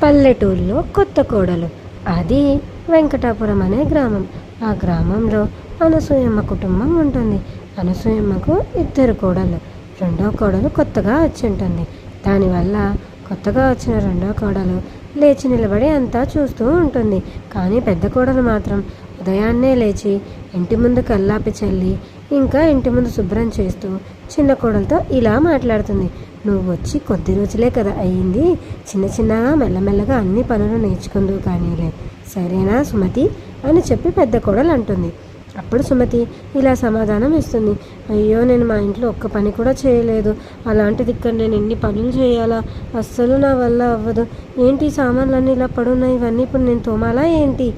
పల్లెటూరులో కొత్త కోడలు. అది వెంకటాపురం అనే గ్రామం. ఆ గ్రామంలో అనసూయమ్మ కుటుంబం ఉంటుంది. అనసూయమ్మకు 2 కోడళ్ళు. రెండో కోడలు కొత్తగా వచ్చి ఉంటుంది. దానివల్ల కొత్తగా వచ్చిన రెండో కోడలు లేచి నిలబడి అంతా చూస్తూ ఉంటుంది. కానీ పెద్ద కోడలు మాత్రం ఉదయాన్నే లేచి ఇంటి ముందు కల్లాపి చల్లి ఇంకా ఇంటి ముందు శుభ్రం చేస్తూ చిన్న కోడలతో ఇలా మాట్లాడుతుంది. నువ్వు వచ్చి కొద్ది రోజులే కదా అయ్యింది, చిన్న చిన్నగా మెల్లమెల్లగా అన్ని పనులు నేర్చుకుందువు కానీలే, సరేనా సుమతి అని చెప్పి పెద్ద కోడలు అంటుంది. అప్పుడు సుమతి ఇలా సమాధానం ఇస్తుంది. అయ్యో, నేను మా ఇంట్లో ఒక్క పని కూడా చేయలేదు, అలాంటిది ఇక్కడ నేను ఎన్ని పనులు చేయాలా, అస్సలు నా వల్ల అవ్వదు. ఏంటి సామాన్లన్నీ ఇలా పడున్నాయి, ఇవన్నీ ఇప్పుడు నేను తోమాలా ఏంటి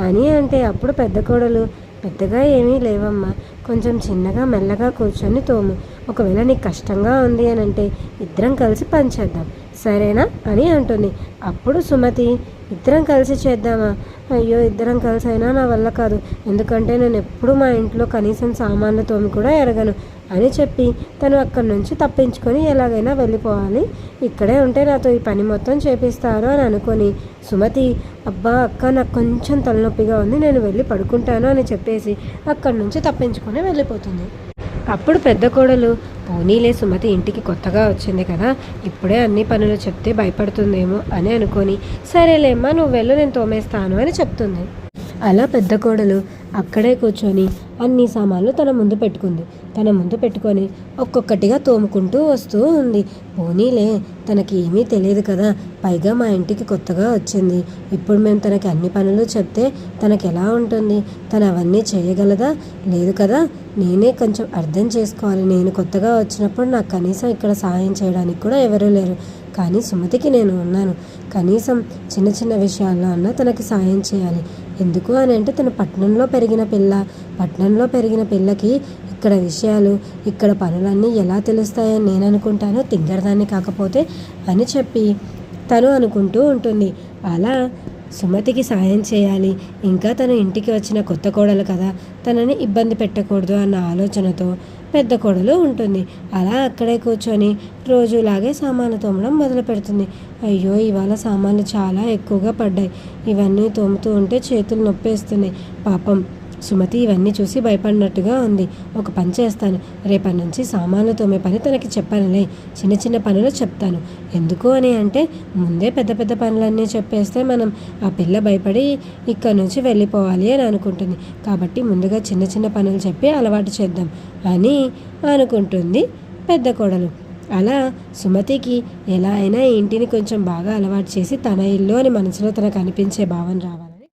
అని అంటే అప్పుడు పెద్ద కోడలు, పెద్దగా ఏమీ లేవమ్మా, కొంచెం చిన్నగా మెల్లగా కూర్చొని తోము, ఒకవేళ నీకు కష్టంగా ఉంది అని అంటే ఇద్దరం కలిసి పని చేద్దాం, సరేనా అని అంటుంది. అప్పుడు సుమతి, ఇద్దరం కలిసి చేద్దామా? అయ్యో, ఇద్దరం కలిసి అయినా నా వల్ల కాదు, ఎందుకంటే నేను ఎప్పుడూ మా ఇంట్లో కనీసం సామాన్లు తోమి కూడా ఎరగను అని చెప్పి తను అక్కడి నుంచి తప్పించుకొని ఎలాగైనా వెళ్ళిపోవాలి, ఇక్కడే ఉంటే నాతో ఈ పని మొత్తం చేపిస్తారు అని అనుకొని సుమతి, అబ్బా అక్క, నాకు కొంచెం తలనొప్పిగా ఉంది, నేను వెళ్ళి పడుకుంటాను అని చెప్పేసి అక్కడి నుంచి తప్పించుకొని వెళ్ళిపోతుంది. అప్పుడు పెద్ద కోడలు, పోనీలే, సుమతి ఇంటికి కొత్తగా వచ్చింది కదా, ఇప్పుడే అన్ని పనులు చెప్తే భయపడుతుందేమో అని అనుకొని, సరేలేమ్మా నువ్వు వెళ్ళు, నేను తోమేస్తాను అని చెప్తుంది. అలా పెద్ద కోడలు అక్కడే కూర్చొని అన్ని సామాన్లు తన ముందు పెట్టుకొని ఒక్కొక్కటిగా తోముకుంటూ వస్తూ ఉంది. పోనీలే, తనకి ఏమీ తెలియదు కదా, పైగా మా ఇంటికి కొత్తగా వచ్చింది, ఇప్పుడు మేము తనకి అన్ని పనులు చెప్తే తనకి ఎలా ఉంటుంది, తను అవన్నీ చేయగలదా? లేదు కదా, నేనే కొంచెం అర్థం చేసుకోవాలి, నేను కొత్తగా వచ్చినప్పుడు నాకు కనీసం ఇక్కడ సహాయం చేయడానికి కూడా ఎవరూ లేరు, కానీ సుమతికి నేను ఉన్నాను, కనీసం చిన్న చిన్న విషయాల్లో అన్నా తనకి సాయం చేయాలి. ఎందుకు అని అంటే తను పట్టణంలో పెరిగిన పిల్లకి ఇక్కడ విషయాలు, ఇక్కడ పనులన్నీ ఎలా తెలుస్తాయని నేను అనుకుంటాను, తింగరదాన్ని కాకపోతే అని చెప్పి తను అనుకుంటూ ఉంటుంది. అలా సుమతికి సాయం చేయాలి, ఇంకా తను ఇంటికి వచ్చిన కొత్త కోడలు కదా, తనని ఇబ్బంది పెట్టకూడదు అన్న ఆలోచనతో పెద్ద కోడలు ఉంటుంది. అలా అక్కడే కూర్చొని రోజులాగే సామాన్లు తోమడం మొదలు పెడుతుంది. అయ్యో, ఇవాళ సామాన్లు చాలా ఎక్కువగా పడ్డాయి, ఇవన్నీ తోముతూ ఉంటే చేతులు నొప్పేస్తున్నాయి. పాపం సుమతి ఇవన్నీ చూసి భయపడినట్టుగా ఉంది. ఒక పని చేస్తాను, రేపటి నుంచి సామాన్లు తోమే పని తనకి చెప్పానులే, చిన్న చిన్న పనులు చెప్తాను. ఎందుకు అని అంటే ముందే పెద్ద పెద్ద పనులన్నీ చెప్పేస్తే మనం ఆ పిల్ల భయపడి ఇక్కడ నుంచి వెళ్ళిపోవాలి అని అనుకుంటుంది. కాబట్టి ముందుగా చిన్న చిన్న పనులు చెప్పి అలవాటు చేద్దాం అని అనుకుంటుంది పెద్ద కోడలు. అలా సుమతికి ఎలా అయినా ఇంటిని కొంచెం బాగా అలవాటు చేసి తన ఇల్లు అని మనసులో తనకు అనిపించే భావన రావాలి.